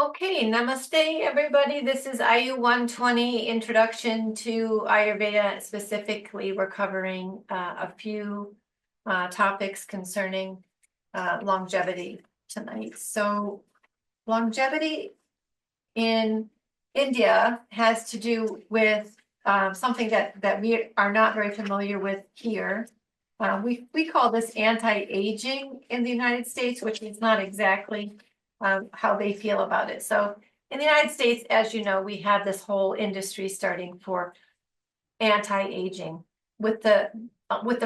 Okay, namaste, everybody. This is Ayu120 Introduction to Ayurveda. Specifically, we're covering a few topics concerning longevity tonight. So, longevity in India has to do with something that we are not very familiar with here. We call this anti-aging in the United States, which is not exactly how they feel about it. So in the United States, as you know, we have this whole industry starting for anti-aging with the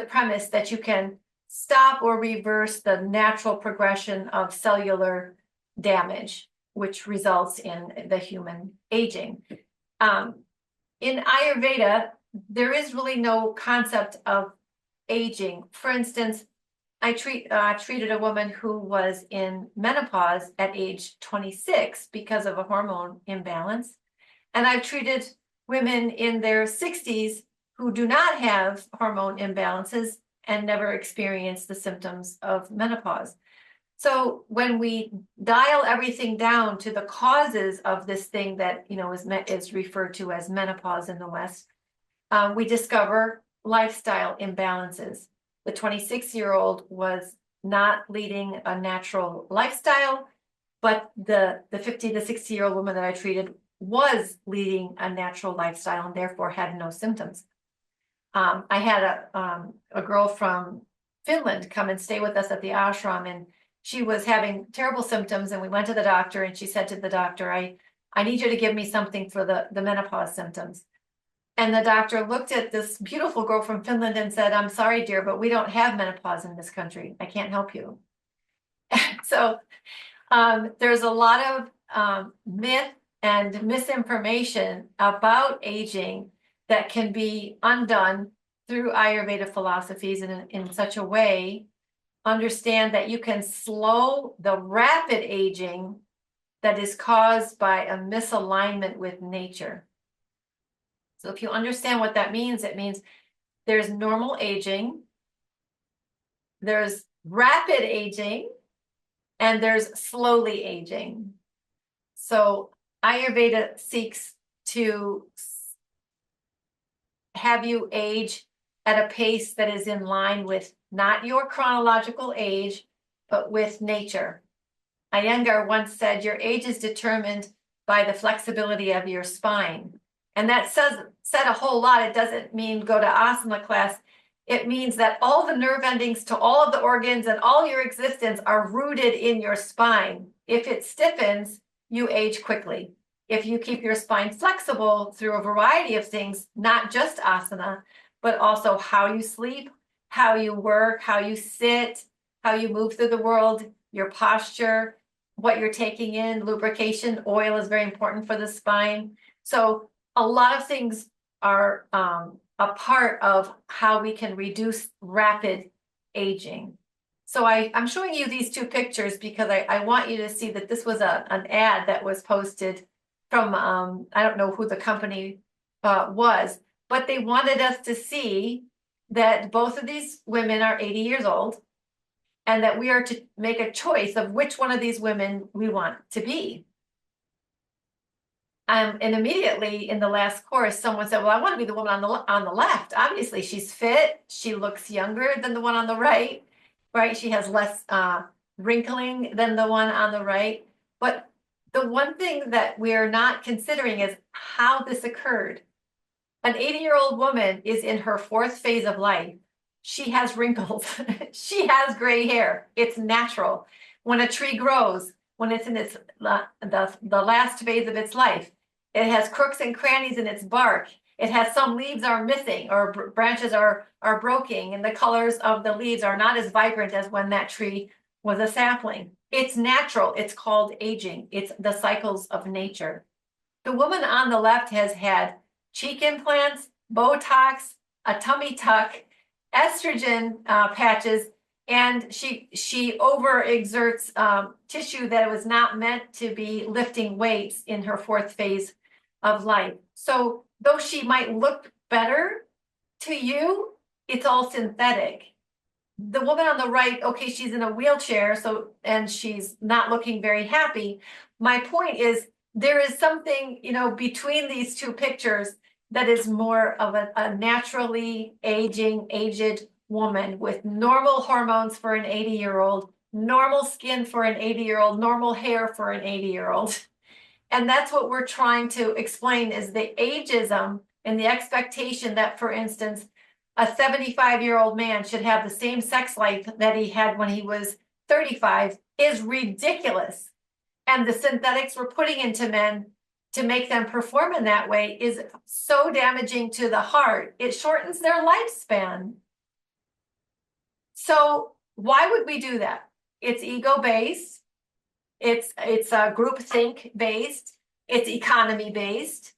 premise that you can stop or reverse the natural progression of cellular damage, which results in the human aging. In Ayurveda, there is really no concept of aging. For instance, I treated a woman who was in menopause at age 26 because of a hormone imbalance. And I've treated women in their 60s who do not have hormone imbalances and never experience the symptoms of menopause. So when we dial everything down to the causes of this thing that is referred to as menopause in the West, we discover lifestyle imbalances. The 26-year-old was not leading a natural lifestyle, but the 50 to 60-year-old woman that I treated was leading a natural lifestyle and therefore had no symptoms. I had a girl from Finland come and stay with us at the ashram, and she was having terrible symptoms, and we went to the doctor, and she said to the doctor, I need you to give me something for the menopause symptoms. And the doctor looked at this beautiful girl from Finland and said, I'm sorry, dear, but we don't have menopause in this country. I can't help you. So there's a lot of myth and misinformation about aging that can be undone through Ayurveda philosophies in such a way. Understand that you can slow the rapid aging that is caused by a misalignment with nature. So if you understand what that means, it means there's normal aging, there's rapid aging, and there's slowly aging. So Ayurveda seeks to have you age at a pace that is in line with not your chronological age, but with nature. Iyengar once said, your age is determined by the flexibility of your spine. And that said a whole lot. It doesn't mean go to asana class. It means that all the nerve endings to all of the organs and all your existence are rooted in your spine. If it stiffens, you age quickly. If you keep your spine flexible through a variety of things, not just asana, but also how you sleep, how you work, how you sit, how you move through the world, your posture, what you're taking in, lubrication, oil is very important for the spine. So a lot of things are a part of how we can reduce rapid aging. So I'm showing you these two pictures because I want you to see that this was an ad that was posted from, I don't know who the company was, but they wanted us to see that both of these women are 80 years old and that we are to make a choice of which one of these women we want to be. And immediately in the last course, someone said, well, I want to be the woman on the left. Obviously, she's fit. She looks younger than the one on the right, right? She has less wrinkling than the one on the right. But the one thing that we're not considering is how this occurred. An 80-year-old woman is in her fourth phase of life. She has wrinkles. She has gray hair. It's natural. When a tree grows, when it's in the last phase of its life, it has crooks and crannies in its bark. It has some leaves are missing or branches are broken, and the colors of the leaves are not as vibrant as when that tree was a sapling. It's natural. It's called aging. It's the cycles of nature. The woman on the left has had cheek implants, Botox, a tummy tuck, estrogen patches, and she overexerts tissue that was not meant to be lifting weights in her fourth phase of life. So though she might look better to you, it's all synthetic. the woman on the right, okay, she's in a wheelchair, so, and she's not looking very happy. My point is, there is something, between these two pictures that is more of a naturally aged woman with normal hormones for an 80-year-old, normal skin for an 80-year-old, normal hair for an 80-year-old. And that's what we're trying to explain is the ageism and the expectation that, for instance, a 75-year-old man should have the same sex life that he had when he was 35 is ridiculous. And the synthetics we're putting into men to make them perform in that way is so damaging to the heart. It shortens their lifespan. So why would we do that? It's ego-based. It's groupthink based. It's economy based.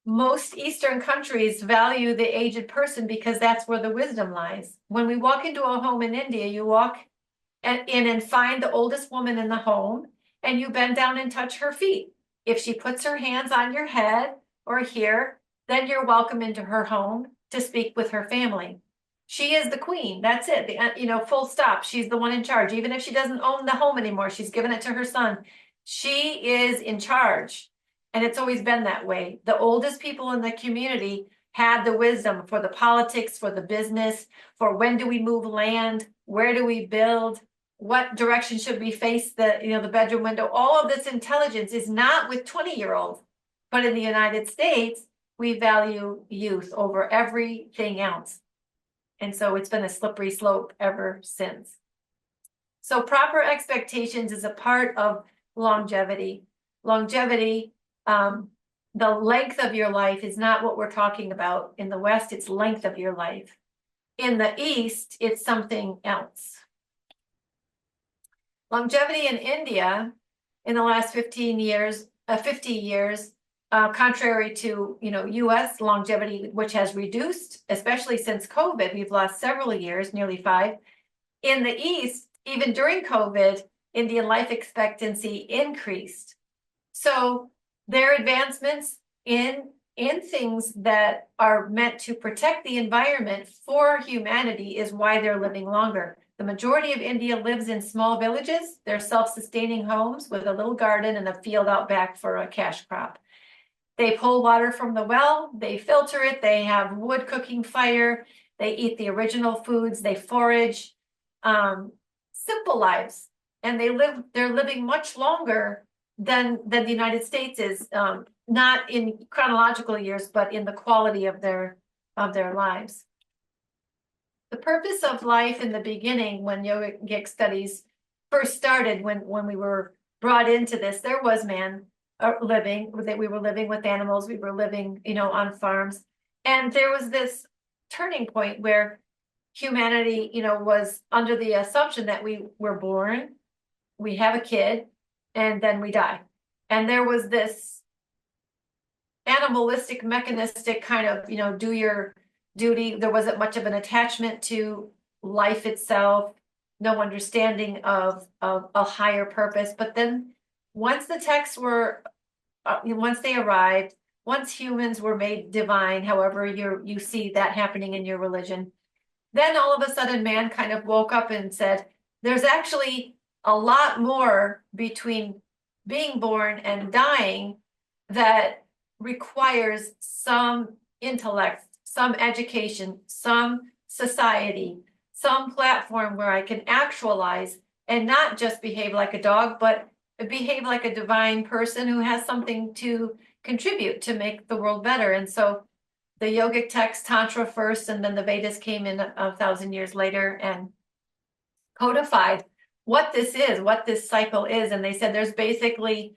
Most Eastern countries value the aged person because that's where the wisdom lies. When we walk into a home in India, you walk in and find the oldest woman in the home, and you bend down and touch her feet. If she puts her hands on your head or here, then you're welcome into her home to speak with her family. She is the queen. That's it. Full stop. She's the one in charge. Even if she doesn't own the home anymore, she's given it to her son. She is in charge. And it's always been that way. The oldest people in the community had the wisdom for the politics, for the business, for when do we move land, where do we build, what direction should we face the bedroom window. All of this intelligence is not with 20-year-olds, but in the United States, we value youth over everything else. And so it's been a slippery slope ever since. So proper expectations is a part of longevity. Longevity, the length of your life is not what we're talking about. In the West, it's length of your life. In the East, it's something else. Longevity in India in the last 50 years, contrary to US longevity, which has reduced, especially since COVID, we've lost several years, nearly 5. In the East, even during COVID, Indian life expectancy increased. So their advancements in things that are meant to protect the environment for humanity is why they're living longer. The majority of India lives in small villages. They're self-sustaining homes with a little garden and a field out back for a cash crop. They pull water from the well, they filter it, they have wood cooking fire, they eat the original foods, they forage, simple lives. And they're living much longer than the United States is, not in chronological years, but in the quality of their lives. The purpose of life in the beginning, when yogic studies first started, when we were brought into this, there was man living, that we were living with animals, we were living, on farms. And there was this turning point where humanity, was under the assumption that we were born, we have a kid, and then we die. And there was this animalistic, mechanistic kind of, do your duty. There wasn't much of an attachment to life itself, no understanding of a higher purpose. But then once the texts were, once they arrived, once humans were made divine, however you see that happening in your religion, then all of a sudden man kind of woke up and said, there's actually a lot more between being born and dying that requires some intellect, some education, some society, some platform where I can actualize and not just behave like a dog, but behave like a divine person who has something to contribute to make the world better. And so the yogic text, Tantra first, and then the Vedas came in 1,000 years later and codified what this is, what this cycle is. And they said there's basically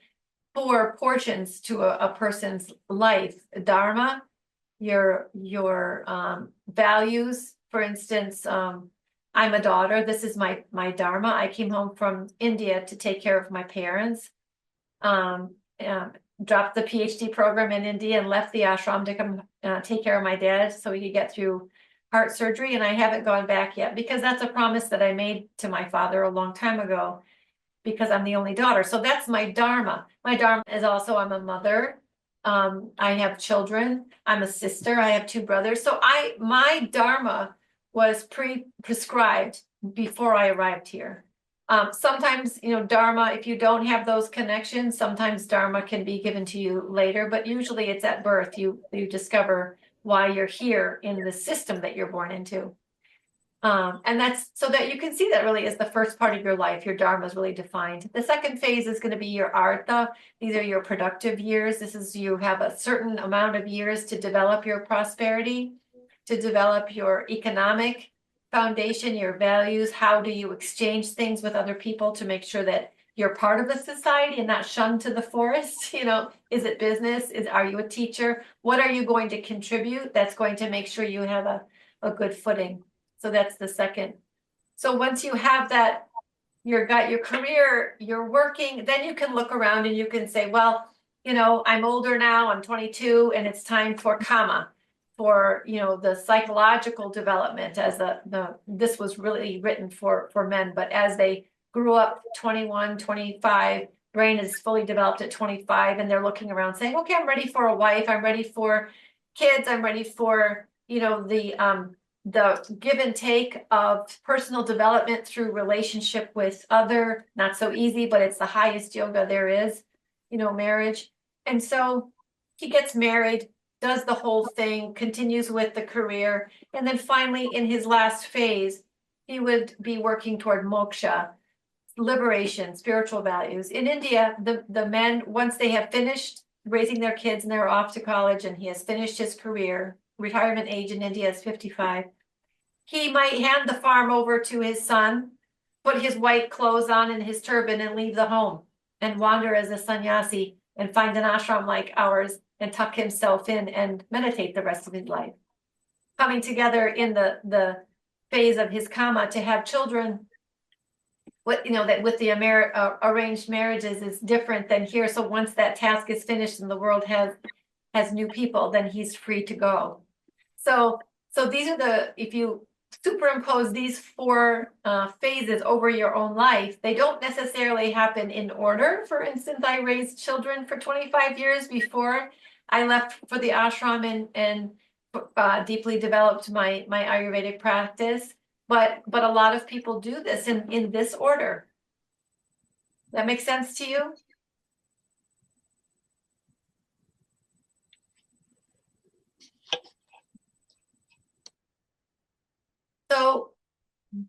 4 portions to a person's life: dharma, your values. For instance, I'm a daughter. This is my dharma. I came home from India to take care of my parents. Dropped the PhD program in India and left the ashram to come take care of my dad so he could get through heart surgery. And I haven't gone back yet because that's a promise that I made to my father a long time ago, because I'm the only daughter. So that's my dharma. My dharma is also I'm a mother. I have children. I'm a sister. I have 2 brothers. So my dharma was prescribed before I arrived here. Sometimes, Dharma, if you don't have those connections, sometimes Dharma can be given to you later, but usually it's at birth. You discover why you're here in the system that you're born into. And that's so that you can see that really is the first part of your life. Your Dharma is really defined. The second phase is going to be your Artha. These are your productive years. This is you have a certain amount of years to develop your prosperity, to develop your economic foundation, your values. How do you exchange things with other people to make sure that you're part of the society and not shunned to the forest? Is it business? Are you a teacher? What are you going to contribute that's going to make sure you have a good footing? So that's the second. So once you have that, you've got your career, you're working, then you can look around and you can say, well, I'm older now, I'm 22, and it's time for Kama, for the psychological development. As this was really written for men, but as they grew up 21, 25, brain is fully developed at 25, and they're looking around saying, okay, I'm ready for a wife, I'm ready for kids, I'm ready for the give and take of personal development through relationship with other, not so easy, but it's the highest yoga there is, marriage. And so he gets married, does the whole thing, continues with the career. And then finally, in his last phase, he would be working toward moksha, liberation, spiritual values. In India, the men, once they have finished raising their kids and they're off to college and he has finished his career, retirement age in India is 55. He might hand the farm over to his son, put his white clothes on and his turban and leave the home and wander as a sannyasi and find an ashram like ours and tuck himself in and meditate the rest of his life. Coming together in the phase of his Kama to have children, that with the arranged marriages is different than here. So once that task is finished and the world has new people, then he's free to go. So these are if you superimpose these four phases over your own life, they don't necessarily happen in order. For instance, I raised children for 25 years before I left for the ashram and deeply developed my Ayurvedic practice. But a lot of people do this in this order. That makes sense to you? So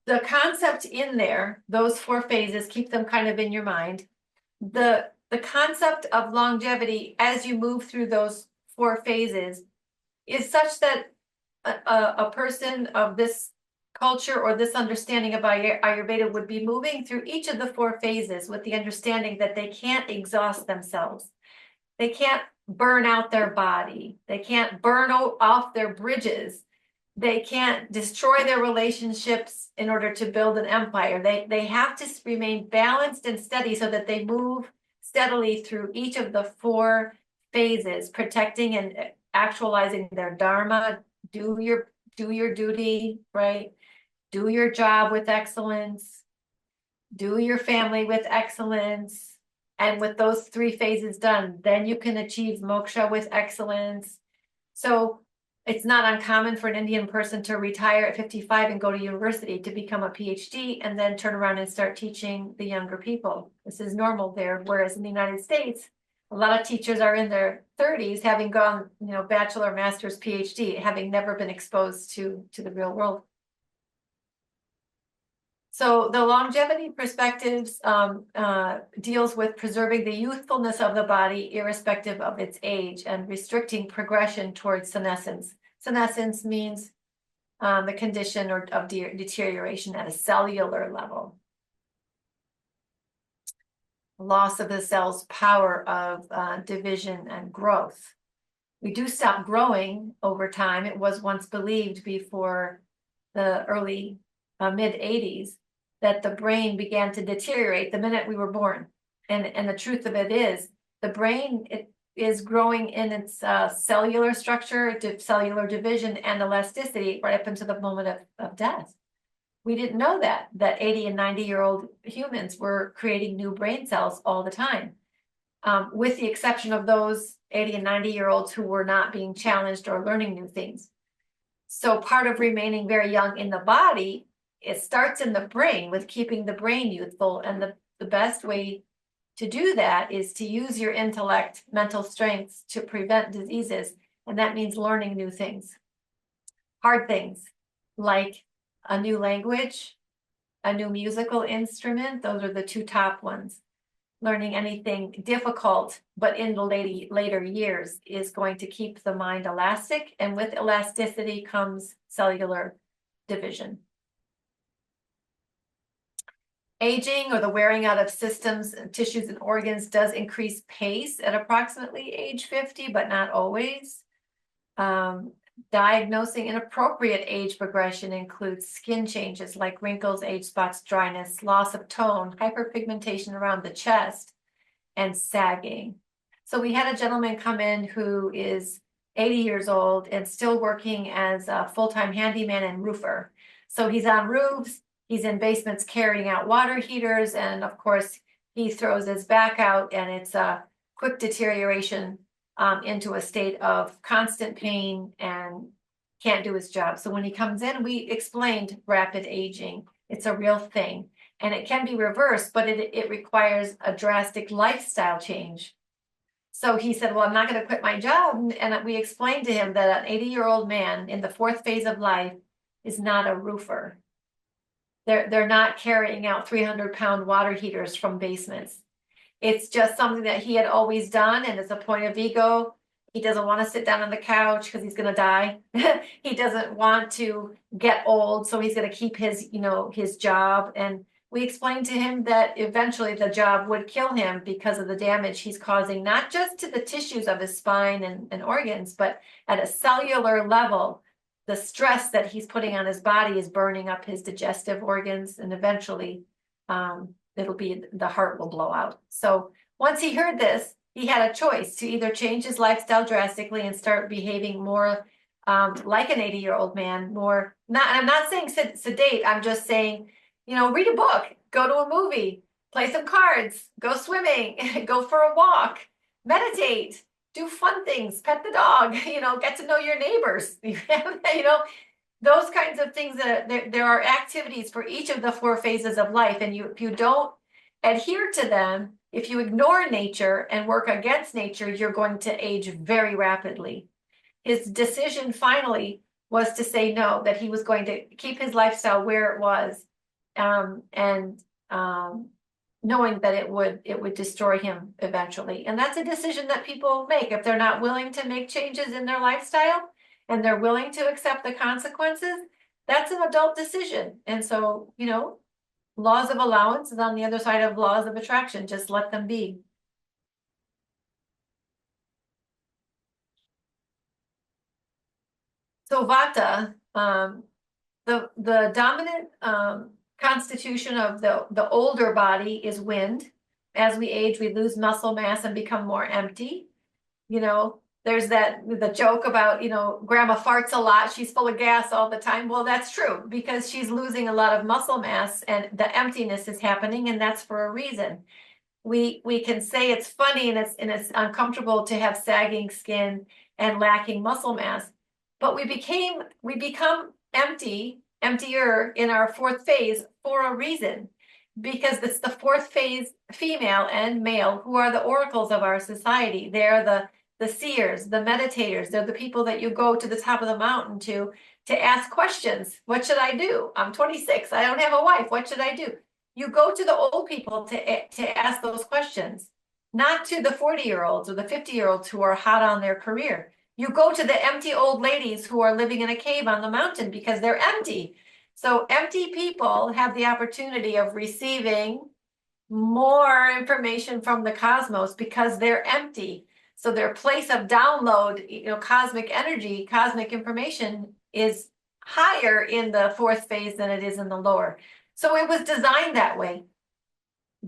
the concept in there, those four phases, keep them kind of in your mind. The concept of longevity as you move through those four phases is such that a person of this culture or this understanding of Ayurveda would be moving through each of the four phases with the understanding that they can't exhaust themselves. They can't burn out their body. They can't burn off their bridges. They can't destroy their relationships in order to build an empire. They have to remain balanced and steady so that they move steadily through each of the four phases, protecting and actualizing their dharma. Do your duty, right? Do your job with excellence. Do your family with excellence. And with those three phases done, then you can achieve moksha with excellence. So it's not uncommon for an Indian person to retire at 55 and go to university to become a PhD and then turn around and start teaching the younger people. This is normal there. Whereas in the United States, a lot of teachers are in their 30s, having gone, bachelor, master's, PhD, having never been exposed to the real world. So the longevity perspectives deals with preserving the youthfulness of the body irrespective of its age and restricting progression towards senescence. Senescence means the condition of deterioration at a cellular level. Loss of the cell's power of division and growth. We do stop growing over time. It was once believed before the early mid-80s that the brain began to deteriorate the minute we were born. And the truth of it is, the brain is growing in its cellular structure, cellular division, and elasticity right up into the moment of death. We didn't know that 80 and 90-year-old humans were creating new brain cells all the time, with the exception of those 80 and 90-year-olds who were not being challenged or learning new things. So part of remaining very young in the body, it starts in the brain with keeping the brain youthful. And the best way to do that is to use your intellect, mental strengths to prevent diseases. And that means learning new things, hard things, like a new language, a new musical instrument. Those are the two top ones. Learning anything difficult, but in the later years, is going to keep the mind elastic, and with elasticity comes cellular division. Aging, or the wearing out of systems, tissues, and organs does increase pace at approximately age 50, but not always. Diagnosing inappropriate age progression includes skin changes like wrinkles, age spots, dryness, loss of tone, hyperpigmentation around the chest, and sagging. So we had a gentleman come in who is 80 years old and still working as a full-time handyman and roofer. So he's on roofs, he's in basements carrying out water heaters, and of course he throws his back out, and it's a quick deterioration into a state of constant pain and can't do his job. So when he comes in, we explained rapid aging. It's a real thing, and it can be reversed, but it requires a drastic lifestyle change. So he said, well, I'm not going to quit my job. And we explained to him that an 80-year-old man in the fourth phase of life is not a roofer. They're not carrying out 300-pound water heaters from basements. It's just something that he had always done, and it's a point of ego. He doesn't want to sit down on the couch because he's going to die. He doesn't want to get old, so he's going to keep his, his job. And we explained to him that eventually the job would kill him because of the damage he's causing, not just to the tissues of his spine and organs, but at a cellular level. The stress that he's putting on his body is burning up his digestive organs, and eventually it'll be, the heart will blow out. So once he heard this, he had a choice to either change his lifestyle drastically and start behaving more like an 80-year-old man, more, I'm not saying sedate, I'm just saying, read a book, go to a movie, play some cards, go swimming, go for a walk, meditate, do fun things, pet the dog, get to know your neighbors, those kinds of things. That there are activities for each of the four phases of life, and if you don't adhere to them, if you ignore nature and work against nature, you're going to age very rapidly. His decision finally was to say no, that he was going to keep his lifestyle where it was, knowing that it would destroy him eventually. And that's a decision that people make if they're not willing to make changes in their lifestyle and they're willing to accept the consequences. That's an adult decision. And so, laws of allowance is on the other side of laws of attraction. Just let them be. So Vata, the dominant constitution of the older body is wind. As we age, we lose muscle mass and become more empty. There's the joke about, grandma farts a lot, she's full of gas all the time. Well, that's true, because she's losing a lot of muscle mass and the emptiness is happening, and that's for a reason. We can say it's funny and it's uncomfortable to have sagging skin and lacking muscle mass, but we become emptier in our fourth phase for a reason, because it's the fourth phase, female and male, who are the oracles of our society. They're the seers, the meditators. They're the people that you go to the top of the mountain to ask questions. What should I do? I'm 26. I don't have a wife. What should I do? You go to the old people to ask those questions, not to the 40-year-olds or the 50-year-olds who are hot on their career. You go to the empty old ladies who are living in a cave on the mountain because they're empty. So empty people have the opportunity of receiving more information from the cosmos because they're empty. So their place of download, cosmic energy, cosmic information is higher in the fourth phase than it is in the lower. So it was designed that way.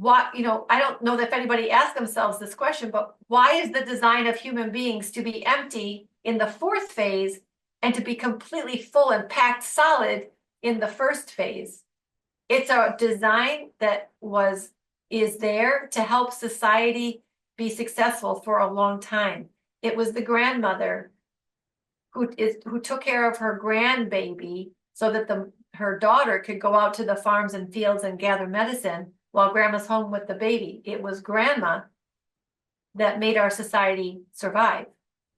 I don't know if anybody asked themselves this question, but why is the design of human beings to be empty in the fourth phase and to be completely full and packed solid in the first phase? It's a design that is there to help society be successful for a long time. It was the grandmother who took care of her grandbaby so that her daughter could go out to the farms and fields and gather medicine while grandma's home with the baby. It was grandma that made our society survive.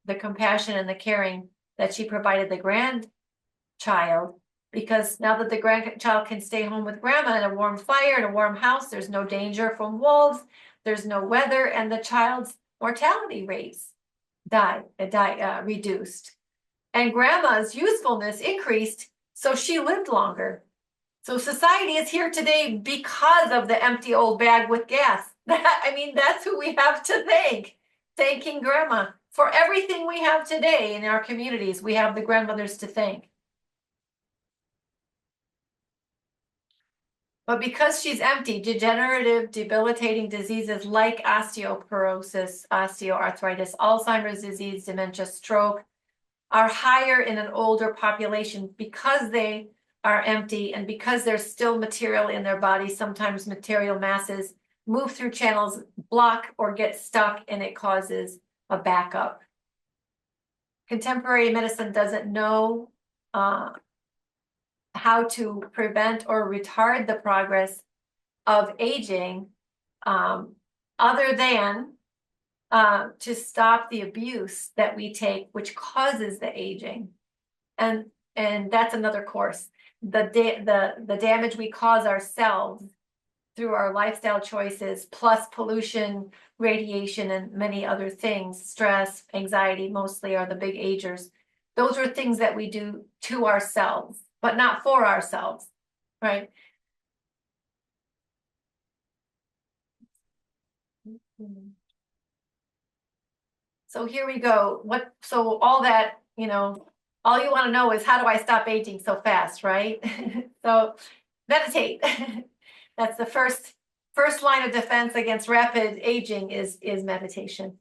The compassion and the caring that she provided the grandchild, because now that the grandchild can stay home with grandma in a warm fire in a warm house, there's no danger from wolves, there's no weather, and the child's mortality rates reduced. And grandma's usefulness increased, so she lived longer. So society is here today because of the empty old bag with gas. I mean, that's who we have to thank. Thanking grandma for everything we have today in our communities. We have the grandmothers to thank. But because she's empty, degenerative, debilitating diseases like osteoporosis, osteoarthritis, Alzheimer's disease, dementia, stroke are higher in an older population because they are empty and because there's still material in their body. Sometimes material masses move through channels, block, or get stuck, and it causes a backup. Contemporary medicine doesn't know how to prevent or retard the progress of aging, other than to stop the abuse that we take, which causes the aging. And that's another course. The damage we cause ourselves through our lifestyle choices, plus pollution, radiation, and many other things, stress, anxiety, mostly are the big agers. Those are things that we do to ourselves, but not for ourselves, right? So here we go. So all that, all you want to know is, how do I stop aging so fast, right? So meditate. That's the first line of defense against rapid aging is meditation.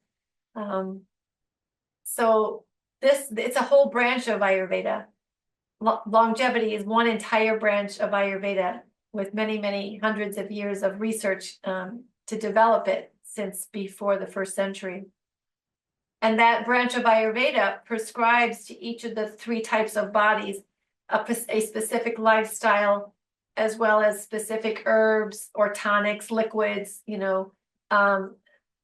So it's a whole branch of Ayurveda. Longevity is one entire branch of Ayurveda with many, many hundreds of years of research to develop it since before the 1st century. And that branch of Ayurveda prescribes to each of the 3 types of bodies a specific lifestyle, as well as specific herbs or tonics, liquids,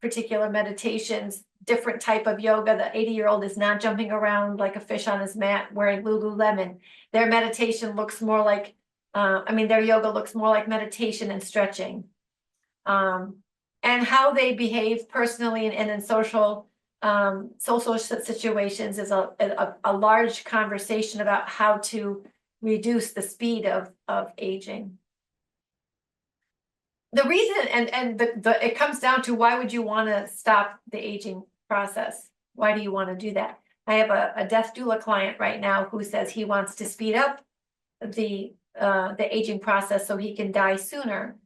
particular meditations, different type of yoga. The 80-year-old is not jumping around like a fish on his mat wearing Lululemon. Their meditation looks more like, their yoga looks more like meditation and stretching. And how they behave personally and in social situations is a large conversation about how to reduce the speed of aging. The reason, and it comes down to, why would you want to stop the aging process? Why do you want to do that? I have a death doula client right now who says he wants to speed up the aging process so he can die sooner.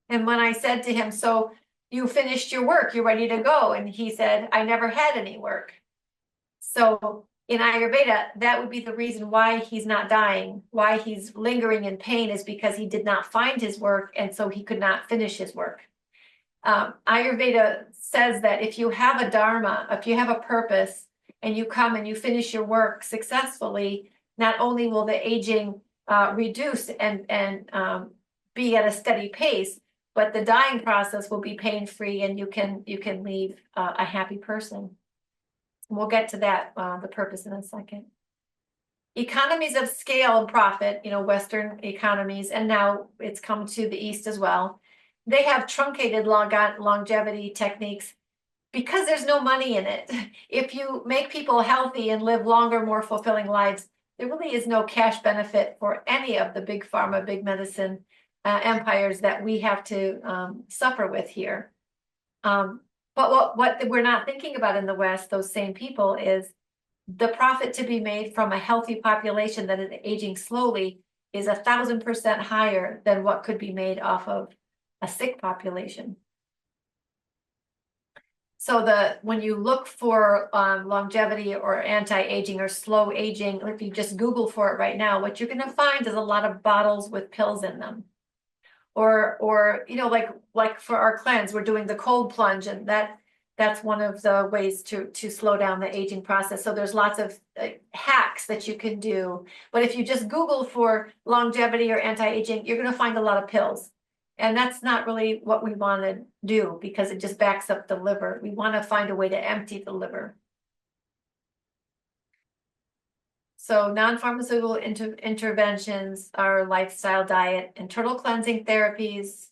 And when I said to him, so you finished your work, you're ready to go, and he said, I never had any work. So in Ayurveda, that would be the reason why he's not dying, why he's lingering in pain, is because he did not find his work, and so he could not finish his work. Ayurveda says that if you have a dharma, if you have a purpose, and you come and you finish your work successfully, not only will the aging reduce and be at a steady pace, but the dying process will be pain-free, and you can leave a happy person. We'll get to that, the purpose, in a second. Economies of scale and profit, Western economies, and now it's come to the East as well. They have truncated longevity techniques because there's no money in it. If you make people healthy and live longer, more fulfilling lives, there really is no cash benefit for any of the big pharma, big medicine empires that we have to suffer with here. But what we're not thinking about in the West, those same people, is the profit to be made from a healthy population that is aging slowly is 1,000% higher than what could be made off of a sick population. So when you look for longevity or anti-aging or slow aging, if you just Google for it right now, what you're going to find is a lot of bottles with pills in them. Or like for our cleanse, we're doing the cold plunge, and that That's one of the ways to slow down the aging process. So there's lots of hacks that you can do. But if you just Google for longevity or anti-aging, you're going to find a lot of pills. And that's not really what we want to do, because it just backs up the liver. We want to find a way to empty the liver. So non-pharmaceutical interventions are lifestyle diet, internal cleansing therapies,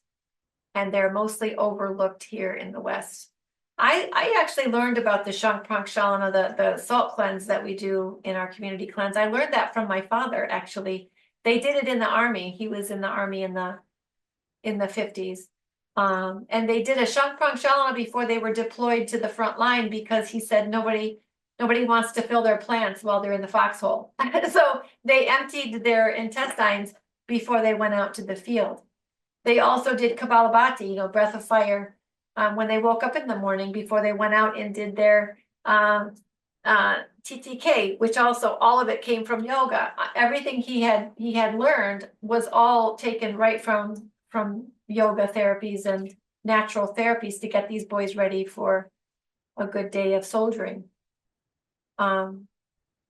and they're mostly overlooked here in the West. I actually learned about the Shangprang Shalana, the salt cleanse that we do in our community cleanse. I learned that from my father, actually. They did it in the Army. He was in the Army in the 50s. And they did a Shangprang Shalana before they were deployed to the front line, because he said nobody wants to fill their plants while they're in the foxhole. So they emptied their intestines before they went out to the field. They also did Kapalabhati, breath of fire, when they woke up in the morning before they went out and did their TTK, which also all of it came from yoga. Everything he had learned was all taken right from yoga therapies and natural therapies to get these boys ready for a good day of soldiering.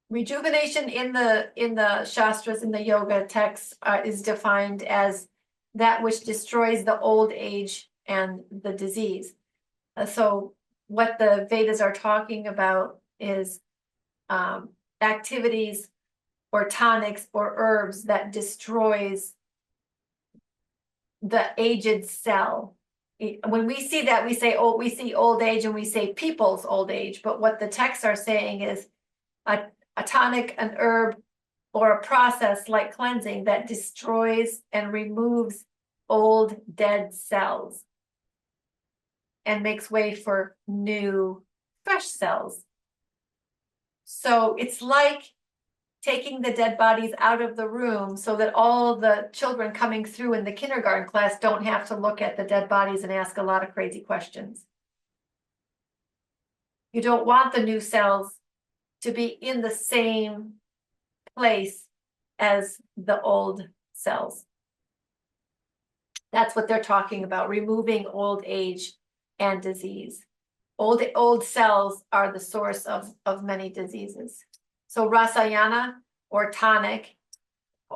Rejuvenation in the Shastras, in the yoga texts, is defined as that which destroys the old age and the disease. So what the Vedas are talking about is activities or tonics or herbs that destroys the aged cell. When we see that, we say, oh, we see old age and we say people's old age. But what the texts are saying is a tonic, an herb, or a process like cleansing that destroys and removes old dead cells and makes way for new fresh cells. So it's like taking the dead bodies out of the room so that all the children coming through in the kindergarten class don't have to look at the dead bodies and ask a lot of crazy questions. You don't want the new cells to be in the same place as the old cells. That's what they're talking about, removing old age and disease. Old cells are the source of many diseases. So rasayana, or tonic,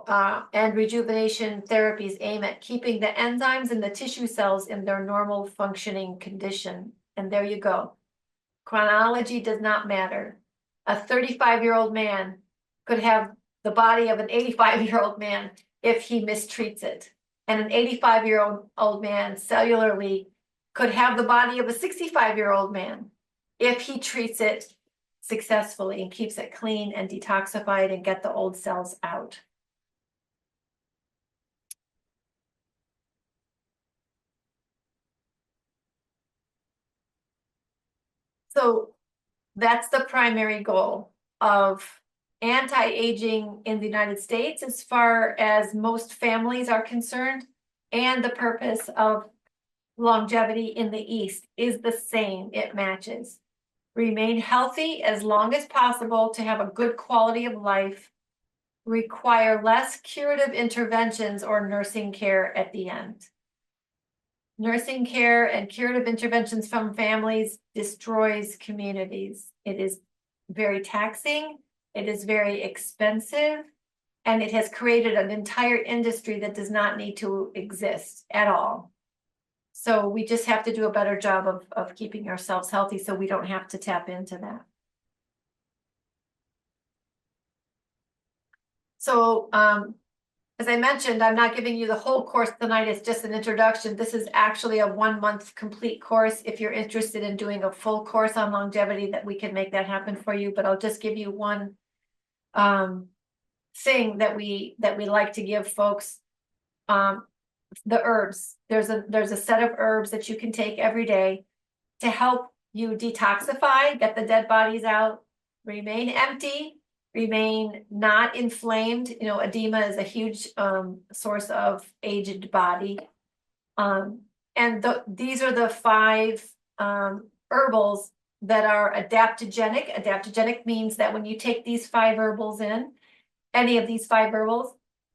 and rejuvenation therapies aim at keeping the enzymes in the tissue cells in their normal functioning condition. And there you go. Chronology does not matter. A 35-year-old man could have the body of an 85-year-old man if he mistreats it. And an 85-year-old man cellularly could have the body of a 65-year-old man if he treats it successfully and keeps it clean and detoxified and get the old cells out. So that's the primary goal of anti-aging in the United States, as far as most families are concerned, and the purpose of longevity in the East is the same. It matches. Remain healthy as long as possible to have a good quality of life. Require less curative interventions or nursing care at the end. Nursing care and curative interventions from families destroys communities. It is very taxing, it is very expensive, and it has created an entire industry that does not need to exist at all. So we just have to do a better job of keeping ourselves healthy so we don't have to tap into that. So as I mentioned, I'm not giving you the whole course tonight. It's just an introduction. This is actually a 1-month complete course. If you're interested in doing a full course on longevity, that we can make that happen for you. But I'll just give you one thing that we like to give folks. The herbs. There's a set of herbs that you can take every day to help you detoxify, get the dead bodies out, remain empty, remain not inflamed. Edema is a huge source of aged body. And these are the 5 herbals that are adaptogenic. Adaptogenic means that when you take these 5 herbals in, any of these 5 herbals,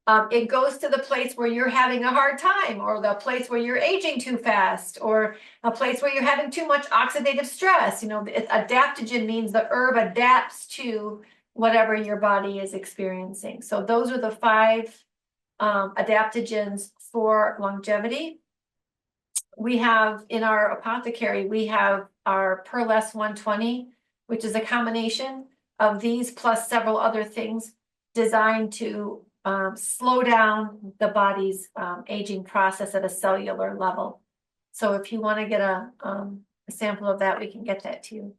It goes to the place where you're having a hard time, or the place where you're aging too fast, or a place where you're having too much oxidative stress. Adaptogen means the herb adapts to whatever your body is experiencing. So those are the 5 adaptogens for longevity. We have in our apothecary, we have our Perles 120, which is a combination of these plus several other things designed to slow down the body's aging process at a cellular level. So if you want to get a sample of that, we can get that to you.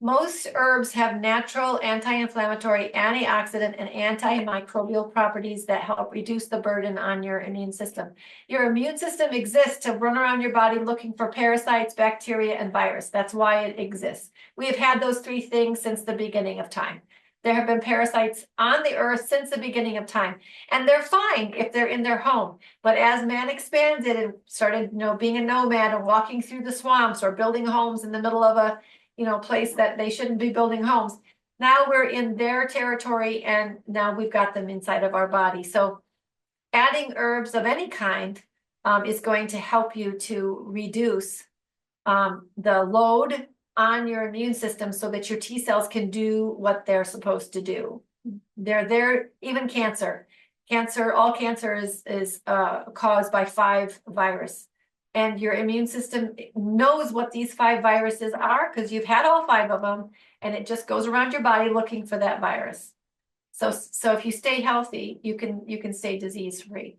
Most herbs have natural anti-inflammatory, antioxidant, and antimicrobial properties that help reduce the burden on your immune system. Your immune system exists to run around your body looking for parasites, bacteria, and virus. That's why it exists. We have had those 3 things since the beginning of time. There have been parasites on the earth since the beginning of time, and they're fine if they're in their home. But as man expanded and started, being a nomad and walking through the swamps or building homes in the middle of a place that they shouldn't be building homes. Now we're in their territory, and now we've got them inside of our body. So adding herbs of any kind is going to help you to reduce the load on your immune system so that your T cells can do what they're supposed to do. They're even cancer. All cancer is caused by 5 viruses. And your immune system knows what these 5 viruses are because you've had all 5 of them, and it just goes around your body looking for that virus. So if you stay healthy, you can stay disease free.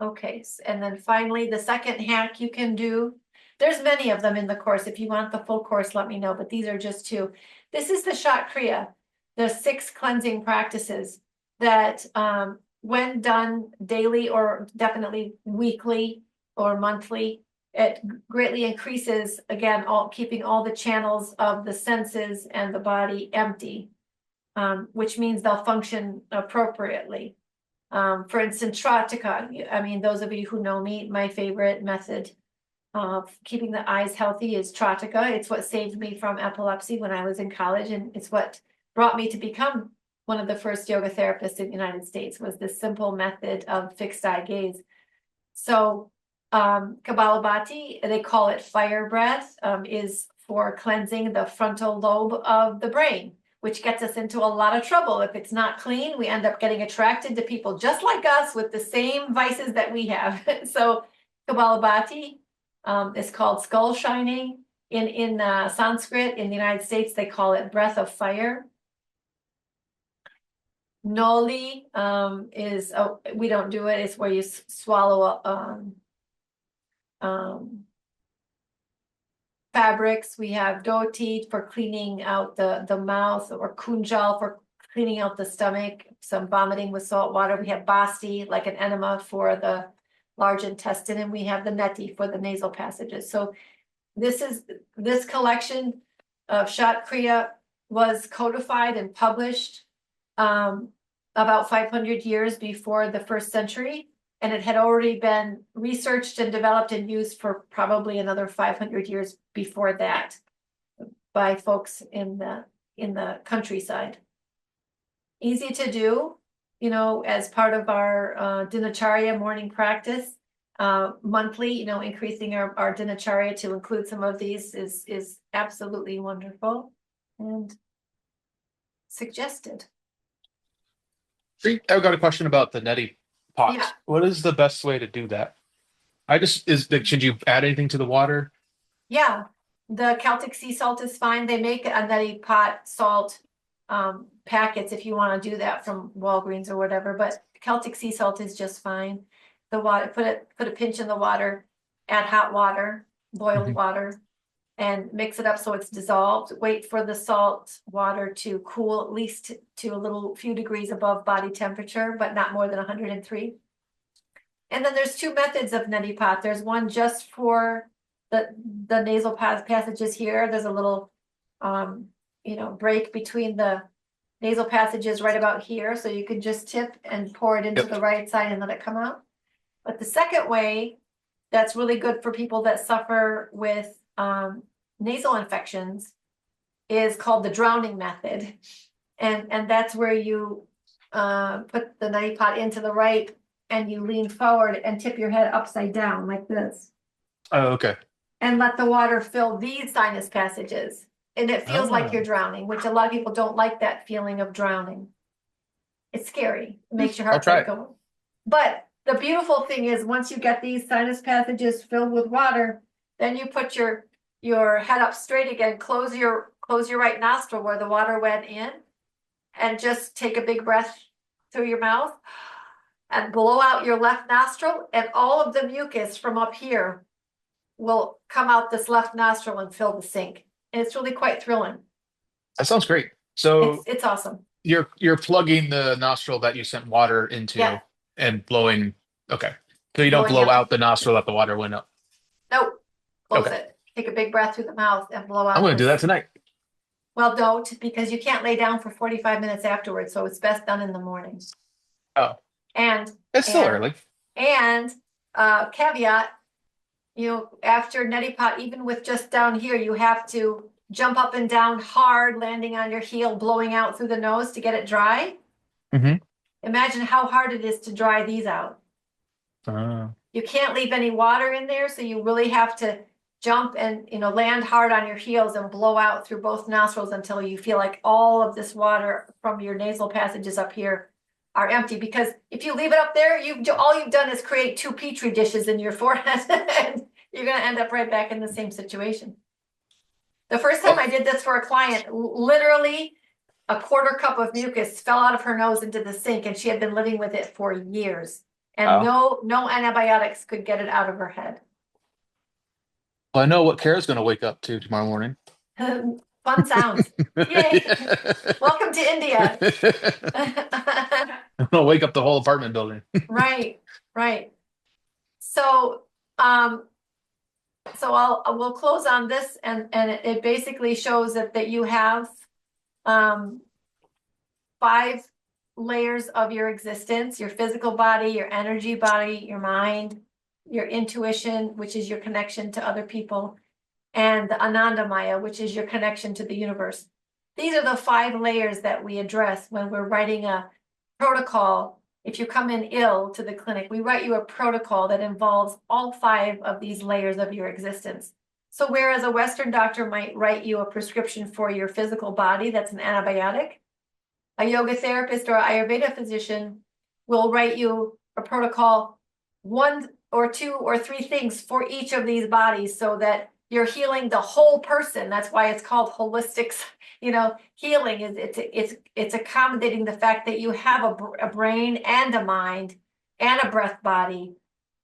Okay, and then finally, the second hack you can do. There's many of them in the course. If you want the full course, let me know, but these are just 2. This is the Shat Kriya, the 6 cleansing practices that when done daily or definitely weekly or monthly, it greatly increases, again, keeping all the channels of the senses and the body empty, which means they'll function appropriately. For instance, Tratika. Those of you who know me, my favorite method of keeping the eyes healthy is Tratika. It's what saved me from epilepsy when I was in college, and it's what brought me to become one of the first yoga therapists in the United States, was this simple method of fixed eye gaze. So Kapalabhati, they call it fire breath, is for cleansing the frontal lobe of the brain, which gets us into a lot of trouble. If it's not clean, we end up getting attracted to people just like us with the same vices that we have. So Kapalabhati is called skull shining. In Sanskrit, in the United States, they call it breath of fire. Noli is, we don't do it. It's where you swallow fabrics. We have dhoti for cleaning out the mouth, or kunjal for cleaning out the stomach, some vomiting with salt water. We have basti, like an enema for the large intestine, and we have the neti for the nasal passages. So this collection of Shat Kriya was codified and published about 500 years before the 1st century. And it had already been researched and developed and used for probably another 500 years before that by folks in the countryside. Easy to do, as part of our dinacharya morning practice. Monthly, increasing our dinacharya to include some of these is absolutely wonderful and suggested. I've got a question about the neti pot. Yeah. What is the best way to do that? Should you add anything to the water? Yeah, the Celtic sea salt is fine. They make a neti pot salt packets if you want to do that from Walgreens or whatever, but Celtic sea salt is just fine. The water, put a pinch in the water, add hot water, boiled water, and mix it up so it's dissolved. Wait for the salt water to cool at least to a few degrees above body temperature, but not more than 103. And then there's 2 methods of neti pot. There's one just for the nasal passages here. There's a little break between the nasal passages right about here, so you can just tip and pour it into the right side and let it come out. But the second way that's really good for people that suffer with nasal infections is called the drowning method. And that's where you put the neti pot into the right and you lean forward and tip your head upside down like this. Oh, okay. And let the water fill these sinus passages. And it feels like you're drowning, which a lot of people don't like that feeling of drowning. It's scary. It makes your heart rate go. But the beautiful thing is once you get these sinus passages filled with water, then you put your head up straight again, close your right nostril where the water went in, and just take a big breath through your mouth and blow out your left nostril, and all of the mucus from up here will come out this left nostril and fill the sink. And it's really quite thrilling. That sounds great. So it's awesome. You're plugging the nostril that you sent water into and blowing. Okay. So you don't blow out the nostril that the water went up. Nope. Close it. Take a big breath through the mouth and blow out. I'm going to do that tonight. Well, don't, because you can't lay down for 45 minutes afterwards. So it's best done in the morning. Oh. And it's still early. And caveat, after neti pot, even with just down here, you have to jump up and down hard, landing on your heel, blowing out through the nose to get it dry. Mm-hmm. Imagine how hard it is to dry these out. You can't leave any water in there, so you really have to jump and land hard on your heels and blow out through both nostrils until you feel like all of this water from your nasal passages up here are empty. Because if you leave it up there, all you've done is create 2 petri dishes in your forehead, and you're going to end up right back in the same situation. The first time I did this for a client, literally a quarter cup of mucus fell out of her nose into the sink, and she had been living with it for years, and no antibiotics could get it out of her head. Well, I know what Kara's going to wake up to tomorrow morning. Fun sounds. Yay. Welcome to India. I'm going to wake up the whole apartment building. Right. So, we'll close on this, and it basically shows that you have 5 layers of your existence: your physical body, your energy body, your mind, your intuition, which is your connection to other people, and the Anandamaya, which is your connection to the universe. These are the 5 layers that we address when we're writing a protocol. If you come in ill to the clinic, we write you a protocol that involves all 5 of these layers of your existence. So whereas a Western doctor might write you a prescription for your physical body, that's an antibiotic, a yoga therapist or Ayurveda physician will write you a protocol, 1 or 2 or 3 things for each of these bodies, so that you're healing the whole person. That's why it's called holistic. Healing is it's accommodating the fact that you have a brain and a mind and a breath body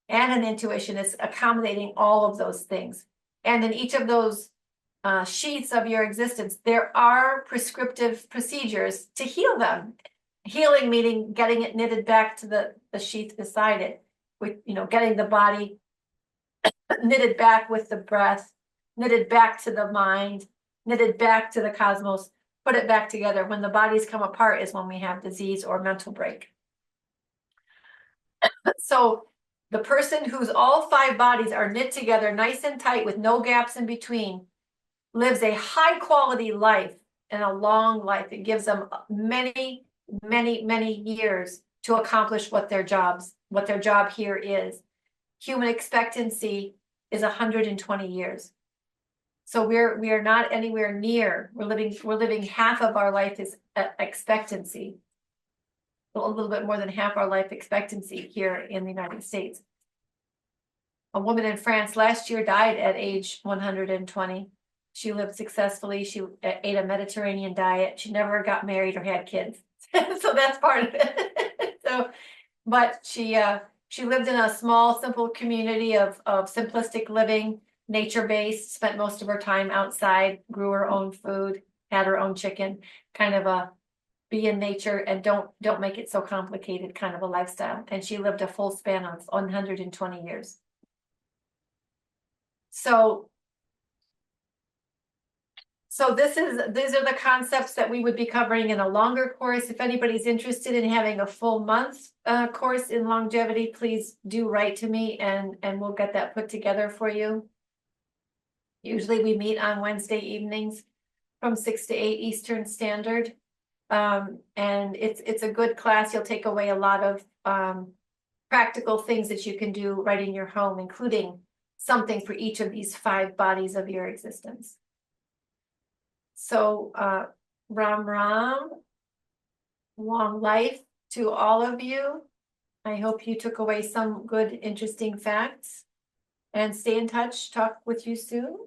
and an intuition. It's accommodating all of those things. And in each of those sheets of your existence, there are prescriptive procedures to heal them. Healing meaning getting it knitted back to the sheath beside it, with getting the body knitted back with the breath, knitted back to the mind, knitted back to the cosmos, put it back together. When the bodies come apart is when we have disease or mental break. So the person whose all 5 bodies are knit together nice and tight with no gaps in between lives a high quality life and a long life. It gives them many, many, many years to accomplish what their job here is. Human expectancy is 120 years. So we are not anywhere near. We're living half of our life is expectancy. A little bit more than half our life expectancy here in the United States. A woman in France last year died at age 120. She lived successfully. She ate a Mediterranean diet. She never got married or had kids. So that's part of it. But she lived in a small, simple community of simplistic living, nature-based, spent most of her time outside, grew her own food, had her own chicken, kind of a be in nature and don't make it so complicated kind of a lifestyle. And she lived a full span of 120 years. So these are the concepts that we would be covering in a longer course. If anybody's interested in having a full month course in longevity, please do write to me and we'll get that put together for you. Usually we meet on Wednesday evenings from 6 to 8 Eastern Standard. And it's a good class. You'll take away a lot of practical things that you can do right in your home, including something for each of these 5 bodies of your existence. So, Ram Ram, long life to all of you. I hope you took away some good, interesting facts. And stay in touch. Talk with you soon.